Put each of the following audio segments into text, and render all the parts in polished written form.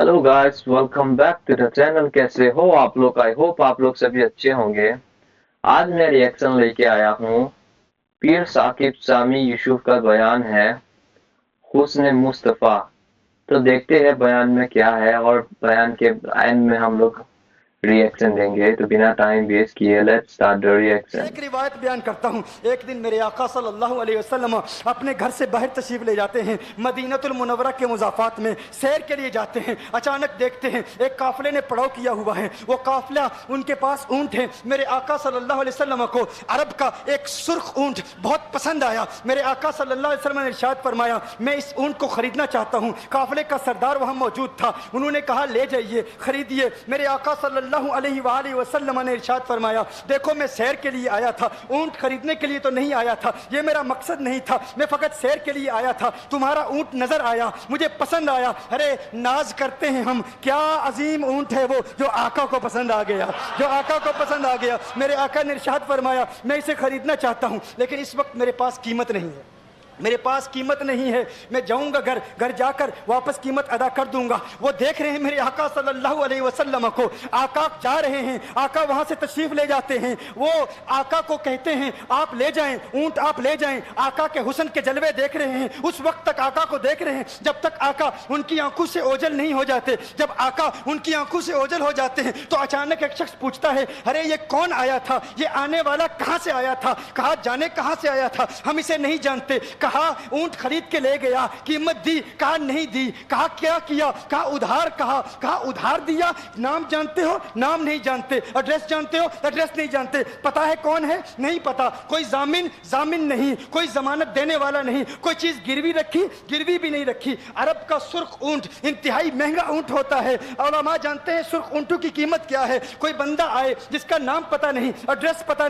Hello guys, welcome back to the channel. कैसे हो आप लोग? आई होप आप लोग सभी अच्छे होंगे। आज मैं रिएक्शन लेके आया हूँ। पीर साकिब सामी यूसुफ का बयान है हुस्न मुस्तफा। तो देखते हैं बयान में क्या है, और बयान के एंड में हम लोग रिएक्शन देंगे। तो बिना टाइम वेस्ट किए लेट्स स्टार्ट द रिएक्शन। एक रिवायत बयान करता हूँ। एक दिन मेरे आका सल्लल्लाहु अलैहि वसल्लम अपने घर से बाहर तशरीफ ले जाते हैं। मदीनतुल मुनव्वरा के मुज़ाफ़ात में सैर के लिए जाते हैं। अचानक देखते हैं एक काफिले ने पड़ाव किया हुआ है। वो काफिला, उनके पास ऊँट है। मेरे आका सल्लल्लाहु अलैहि वसल्लम को अरब का एक सुर्ख ऊँट बहुत पसंद आया। मेरे आका सल्लल्लाहु अलैहि वसल्लम ने इरशाद फरमाया, मैं इस ऊँट को खरीदना चाहता हूँ। काफिले का सरदार वहाँ मौजूद था। उन्होंने कहा, ले जाइए, खरीदिए। मेरे आका सल्लल्लाहु अलैहि वसल्लम ने इरशाद फरमाया, देखो मैं सैर के लिए आया था, ऊंट खरीदने के लिए तो नहीं आया था। ये मेरा मकसद नहीं था, मैं फकत सैर के लिए आया था। तुम्हारा ऊंट नजर आया, मुझे पसंद आया। अरे नाज करते हैं हम, क्या अजीम ऊंट है वो जो आका को पसंद आ गया, जो आका को पसंद आ गया। मेरे आका ने इरशाद फरमाया, मैं इसे खरीदना चाहता हूं, लेकिन इस वक्त मेरे पास कीमत नहीं है, मेरे पास कीमत नहीं है। मैं जाऊंगा घर जाकर वापस कीमत अदा कर दूंगा। वो देख रहे हैं मेरे आका सल्लल्लाहु अलैहि वसल्लम को। आका जा रहे हैं, आका वहां से तशरीफ ले जाते हैं। वो आका को कहते हैं, आप ले जाएं ऊंट, आप ले जाएं। आका के हुस्न के जलवे देख रहे हैं। उस वक्त तक आका को देख रहे हैं जब तक आका उनकी आंखों से ओझल नहीं हो जाते। जब आका उनकी आंखों से ओझल हो जाते हैं तो अचानक एक शख्स पूछता है, अरे ये कौन आया था, ये आने वाला कहां से आया था? कहा, जाने कहां से आया था, हम इसे नहीं जानते। कहा ऊंट खरीद के ले गया, कीमत दी, कहा नहीं दी। कहा क्या किया? कहा उधार। कहा उधार दिया। नाम जानते हो? नाम नहीं जानते। एड्रेस जानते हो? एड्रेस नहीं जानते। पता है कौन है? नहीं पता। कोई जामिन नहीं, कोई जमानत देने वाला नहीं, कोई चीज गिरवी रखी, गिरवी भी नहीं रखी। अरब का सुर्ख ऊंट इंतहाई महंगा ऊंट होता है। उलमा जानते हैं सुर्ख ऊंटों की कीमत क्या है। कोई बंदा आए जिसका नाम पता नहीं, एड्रेस पता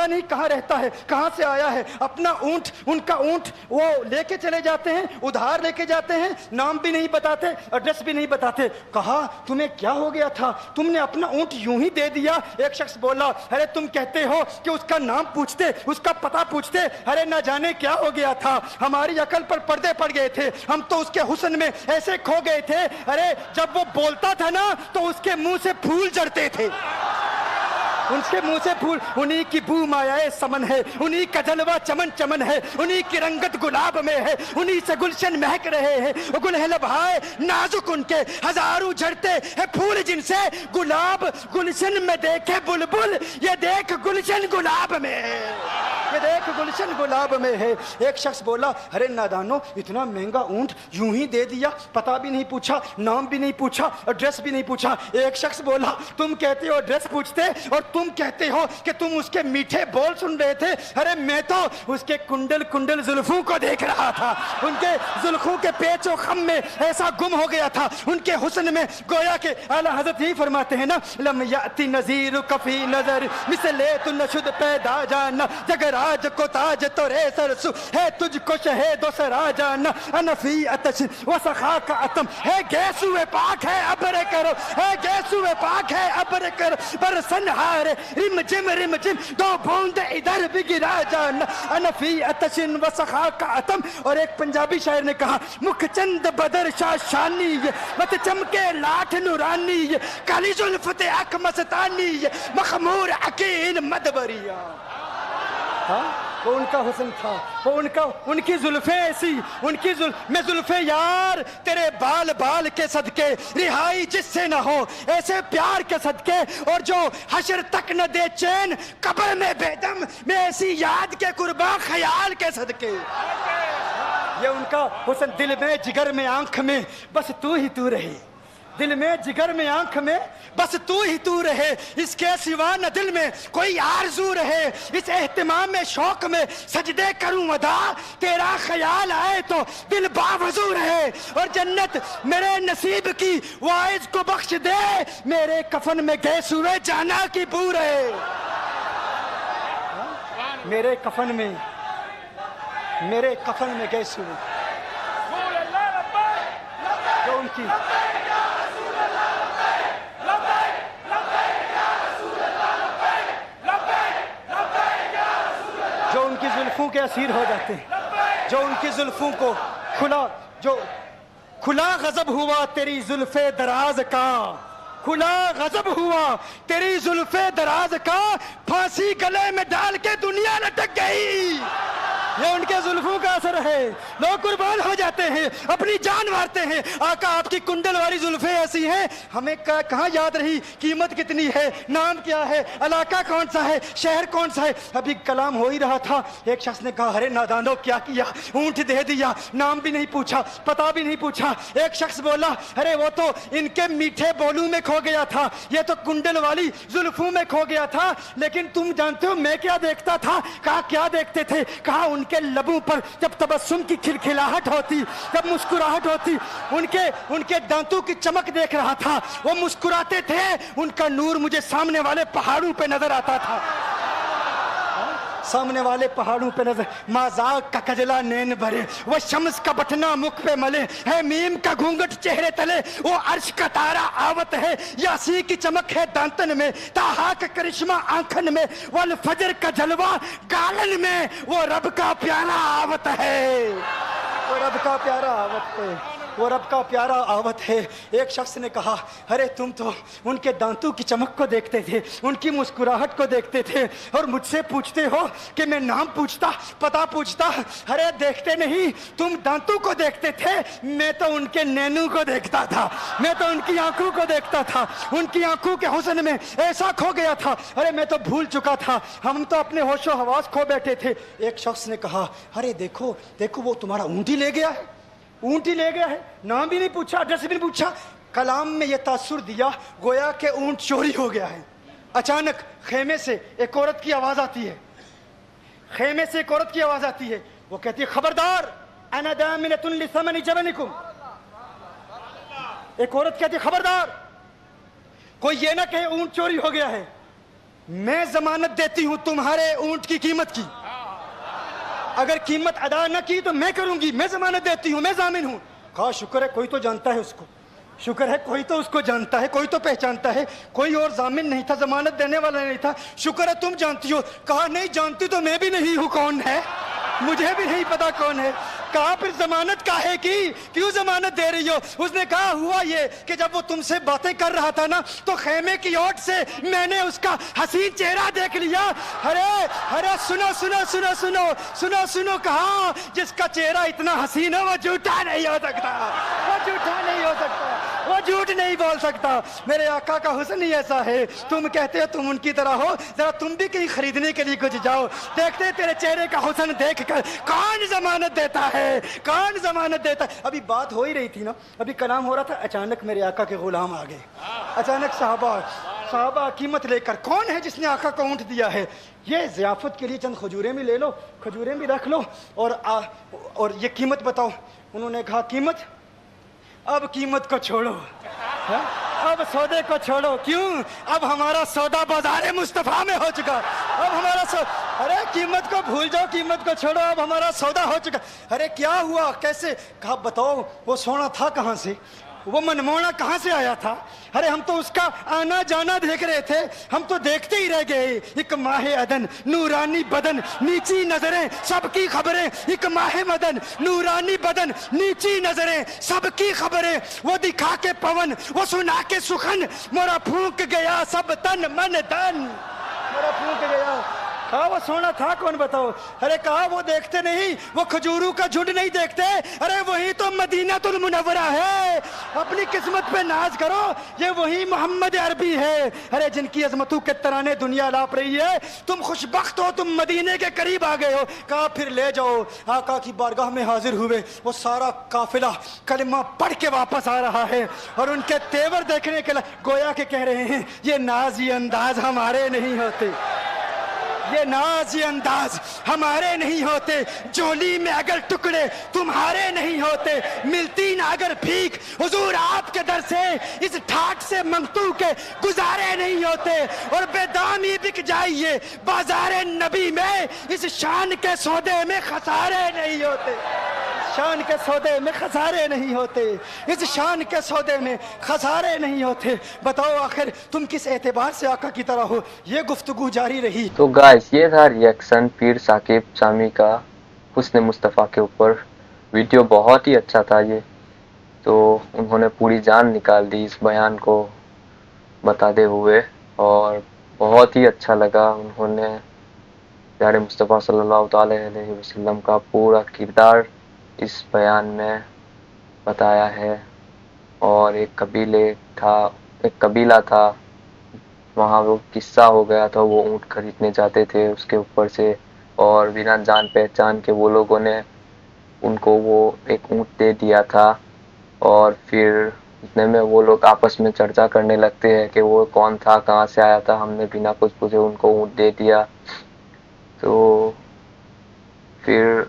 नहीं कहां रहता है, कहां से आया है, अपना ऊंट, उनका ऊंट वो लेके चले जाते हैं, उधार लेके जाते हैं, नाम भी नहीं बताते, एड्रेस भी नहीं बताते। कहा, तुम्हें क्या हो गया था, तुमने अपना ऊंट यूं ही दे दिया? एक शख्स बोला, अरे तुम कहते हो कि उसका नाम पूछते, उसका पता पूछते। अरे ना जाने क्या हो गया था, हमारी अकल पर पर्दे पड़ गए थे, हम तो उसके हुस्न में ऐसे खो गए थे। अरे जब वो बोलता था ना तो उसके मुंह से फूल झड़ते थे, उनके मुंह से फूल। उन्हीं की बू मायाए समन है, उन्हीं का जलवा चमन चमन है, उन्हीं की रंगत गुलाब में है, उन्हीं से गुलशन महक रहे हैं। गुल है लबहाए नाजुक उनके, हजारों झड़ते हैं फूल जिनसे गुलाब गुलशन में देखे बुलबुल, ये देख गुलशन गुलाब में है, ये देख गुलशन गुलाब में है। एक शख्स बोला, अरे नादानो, इतना महंगा ऊंट यूं ही दे दिया, पता भी नहीं पूछा, नाम भी नहीं पूछा, एड्रेस भी नहीं पूछा। एक शख्स बोला, तुम कहते हो एड्रेस पूछते और तुम कहते हो कि तुम उसके मीठे बोल सुन रहे थे। अरे मैं तो उसके कुंडल कुंडल जुल्फों को देख रहा था, उनके जुल्फों के पेचो खम में ऐसा गुम हो गया था, उनके हुस्न में। गोया के आला हजरत यही फरमाते हैं ना, लम याती नजीर कफी नजर मिसले तु नशुद पैदा जाना, जगराज को ताज तो रे सरसु है, तुझको शहे दो सरा जाना, अनफी अतश व सखा का अतम है, गैसुए पाक है अबरे करो, है गैसुए पाक है अबरे करो, पर सनहार रिम जिम दो बूंद इधर भी गिरा जाना, अनफी अतशिन व सखा का अतम। और एक पंजाबी शायर ने कहा, मुख चंद बदर शाशानी, मत चमके लाठ नुरानी, काली जुल्फते अक मस्तानी, मखमूर अकीन मदबरिया। हाँ, वो उनका हुस्न था, वो उनकी जुल्फे ऐसी, मैं जुल्फे यार तेरे बाल बाल के सदके, रिहाई जिससे ना हो ऐसे प्यार के सदके, और जो हशर तक न दे चैन कब्र में बेदम, मैं ऐसी याद के कुर्बान ख्याल के सदके। ये उनका हुस्न, दिल में जिगर में आंख में बस तू ही तू रहे, दिल में जिगर में आंख में बस तू ही तू रहे, इसके सिवा न दिल में कोई आरज़ू रहे। इस एहतिमाम में शौक में सजदे करूं अदा, तेरा ख्याल आए तो दिल बावजू रहे, और जन्नत मेरे नसीब की वाइज को बख्श दे, मेरे कफन में गैस हुए जाना की बू रहे। मेरे कफन में गैस हुए जो उनकी जुल्फों के असीर हो जाते हैं, जो उनकी जुल्फों को खुला, जो खुला गजब हुआ तेरी जुल्फे दराज का, खुला गजब हुआ तेरी जुल्फे दराज का, फांसी गले में डाल के दुनिया लटक गई। ये उनके जुल्फों का असर है, लोग कुर्बान हो जाते हैं, अपनी जान मारते हैं। आका आपकी कुंडल वाली जुल्फे ऐसी हैं, हमें कहाँ याद रही कीमत कितनी है, नाम क्या है, इलाका कौन सा है, शहर कौन सा है। अभी कलाम हो ही रहा था, एक शख्स ने कहा अरे नादानो क्या किया, ऊंट दे दिया, नाम भी नहीं पूछा, पता भी नहीं पूछा। एक शख्स बोला अरे वो तो इनके मीठे बोलू में खो गया था, ये तो कुंडल वाली जुल्फों में खो गया था। लेकिन तुम जानते हो मैं क्या देखता था? कहा क्या देखते थे? कहा उनके लबों पर जब तबस्सुम की खिलखिलाहट होती, जब मुस्कुराहट होती, उनके दांतों की चमक देख रहा था। वो मुस्कुराते थे, उनका नूर मुझे सामने वाले पहाड़ों पे नजर आता था, सामने वाले पहाड़ों पे नजर। माजाक का कजला नैन भरे, वो शम्स का बटना मुख पे मले, है मीम का घूंघट चेहरे तले, वो अर्श का तारा आवत है, यासी की चमक है दांतन में, ताहा का करिश्मा आंखन में, वल फजर का जलवा गालन में, वो रब का प्यारा आवत है, वो रब का प्यारा आवत है, वो रब का प्यारा आवत है। एक शख्स ने कहा अरे तुम तो उनके दांतों की चमक को देखते थे, उनकी मुस्कुराहट को देखते थे, और मुझसे पूछते हो कि मैं नाम पूछता, पता पूछता। अरे देखते नहीं, तुम दांतों को देखते थे, मैं तो उनके नैनों को देखता था, मैं तो उनकी आंखों को देखता था, उनकी आंखों के हुस्न में ऐसा खो गया था। अरे मैं तो भूल चुका था, हम तो अपने होशो हवास खो बैठे थे। एक शख्स ने कहा अरे देखो देखो वो तुम्हारा ऊँट ही ले गया है, ऊँट ही ले गया है, नाम भी नहीं पूछा, एड्रेस भी नहीं पूछा। कलाम में यह तासुर दिया गोया के ऊँट चोरी हो गया है। अचानक खेमे से एक औरत की आवाज आती है, खेमे से एक औरत की आवाज आती है, वो कहती है खबरदार अना दामिनतुन लिसमनि जबनिकुम। एक औरत कहती है खबरदार, कोई ये ना कहे ऊँट चोरी हो गया है, मैं जमानत देती हूं तुम्हारे ऊँट की कीमत की, अगर कीमत अदा न की तो मैं करूंगी, मैं जमानत देती हूं, मैं जामिन हूं। कहा शुक्र है कोई तो जानता है उसको, शुक्र है कोई तो उसको जानता है, कोई तो पहचानता है, कोई और जामिन नहीं था, जमानत देने वाला नहीं था, शुक्र है तुम जानती हो। कहा नहीं जानती तो मैं भी नहीं हूं, कौन है मुझे भी नहीं पता कौन है। कहा फिर जमानत काहे की, क्यों जमानत दे रही हो? उसने कहा हुआ ये कि जब वो तुमसे बातें कर रहा था ना तो खेमे की ओट से मैंने उसका हसीन चेहरा देख लिया। अरे अरे सुनो सुनो सुनो सुनो सुनो सुनो, कहा जिसका चेहरा इतना हसीन है वो झूठा नहीं हो सकता, वो झूठा नहीं हो सकता, वो झूठ नहीं बोल सकता। मेरे आका का हुस्न ही ऐसा है, तुम कहते हो तुम उनकी तरह हो, जरा तुम भी कहीं खरीदने के लिए कुछ जाओ, देखते तेरे चेहरे का हुस्न देख कर कौन जमानत देता है, कौन जमानत देता है। अभी बात हो ही रही थी ना, अभी कलाम हो रहा था, अचानक मेरे आका के गुलाम आ गए, अचानक साहबा कीमत लेकर। कौन है जिसने आका को ऊँट दिया है? ये ज़ियाफत के लिए चंद खजूरें भी ले लो, खजूरें भी रख लो, और ये कीमत बताओ। उन्होंने कहा कीमत, अब कीमत को छोड़ो, है? अब सौदे को छोड़ो। क्यों? अब हमारा सौदा बाजार मुस्तफा में हो चुका, अब हमारा अरे कीमत को भूल जाओ, कीमत को छोड़ो, अब हमारा सौदा हो चुका। अरे क्या हुआ, कैसे? कहा बताओ वो सोना था कहाँ से, वो मनमोहना कहाँ से आया था? अरे हम तो उसका आना जाना देख रहे थे, हम तो देखते ही रह गए। एक माहे अदन नूरानी बदन नीची नजरें सबकी खबरें, एक माहे मदन नूरानी बदन नीची नजरें सबकी खबरें, वो दिखा के पवन वो सुना के सुखन, मोरा फूंक गया सब तन मन धन, मोरा फूंक गया। कहा वो सोना था कौन बताओ? अरे कहा वो देखते नहीं, वो खजूरों का झुंड नहीं देखते, अरे वही तो मदीनातुल मुनव्वरा है। अपनी किस्मत पे नाज करो, ये वही मोहम्मद अरबी है। अरे जिनकी अजमतों के तराने दुनिया लाप रही है, तुम खुशबख्त हो, तुम मदीने के करीब आ गए हो। कहा फिर ले जाओ। आका की बारगाह में हाजिर हुए, वो सारा काफिला कलिमा पढ़ के वापस आ रहा है, और उनके तेवर देखने के लिए गोया के कह रहे हैं ये नाज ये अंदाज हमारे नहीं होते, ये नाज ये अंदाज हमारे नहीं होते, जोली में अगर टुकड़े तुम्हारे नहीं होते, मिलती ना अगर भीख हुजूर आपके दर से, इस ठाट से मंगतू के गुजारे नहीं होते, और बेदामी बिक जाइए बाजारे नबी में, इस शान के सौदे में खसारे नहीं होते, शान के सौदे में खसारे नहीं होते, इस शान के सौदे में खसारे नहीं होते। बताओ आखिर तुम किस एतबार से आका की तरह हो? ये गुफ्तगू जारी रही। तो गाइस ये था रिएक्शन पीर साकिब सामी का हुस्न मुस्तफ़ा के ऊपर। वीडियो बहुत ही अच्छा था ये। تو انہوں نے پوری جان نکال دی اس بیان کو بتاتے ہوئے، اور بہت ہی اچھا لگا. انہوں نے پیارے مصطفیٰ صلی اللہ تعالی علیہ وسلم کا پورا کردار اس بیان میں بتایا ہے. اور ایک قبیلہ تھا وہاں، وہ قصہ ہو گیا تھا، وہ اونٹ خریدنے جاتے تھے اس کے اوپر سے، اور بنا جان پہچان کے وہ لوگوں نے ان کو وہ ایک اونٹ دے دیا تھا. اور پھر اتنے میں وہ لوگ آپس میں چرچا کرنے لگتے ہیں کہ وہ کون تھا، کہاں سے آیا تھا، ہم نے بنا کچھ پوچھے ان کو اونٹ دے دیا. تو پھر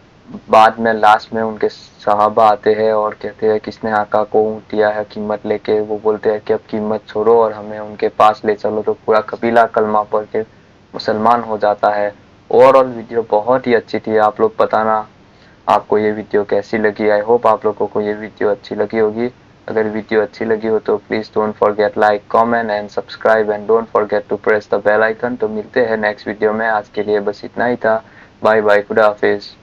بعد میں لاسٹ میں ان کے صحابہ آتے ہیں اور کہتے ہیں کس نے آقا کو اونٹ دیا ہے قیمت لے کے. وہ بولتے ہیں کہ اب قیمت چھوڑو اور ہمیں ان کے پاس لے چلو. تو پورا قبیلہ کلمہ پڑھ کے مسلمان ہو جاتا ہے. اوور آل ویڈیو بہت ہی اچھی تھی. آپ لوگ بتانا آپ کو یہ ویڈیو کیسی لگی. آئی ہوپ آپ لوگوں کو یہ ویڈیو اچھی لگی ہوگی. اگر ویڈیو اچھی لگی ہو تو please don't forget like comment and subscribe and don't forget to press the bell icon. تو ملتے ہیں نیکسٹ ویڈیو میں. آج کے لیے بس اتنا ہی تھا. بائے بائے، خدا حافظ.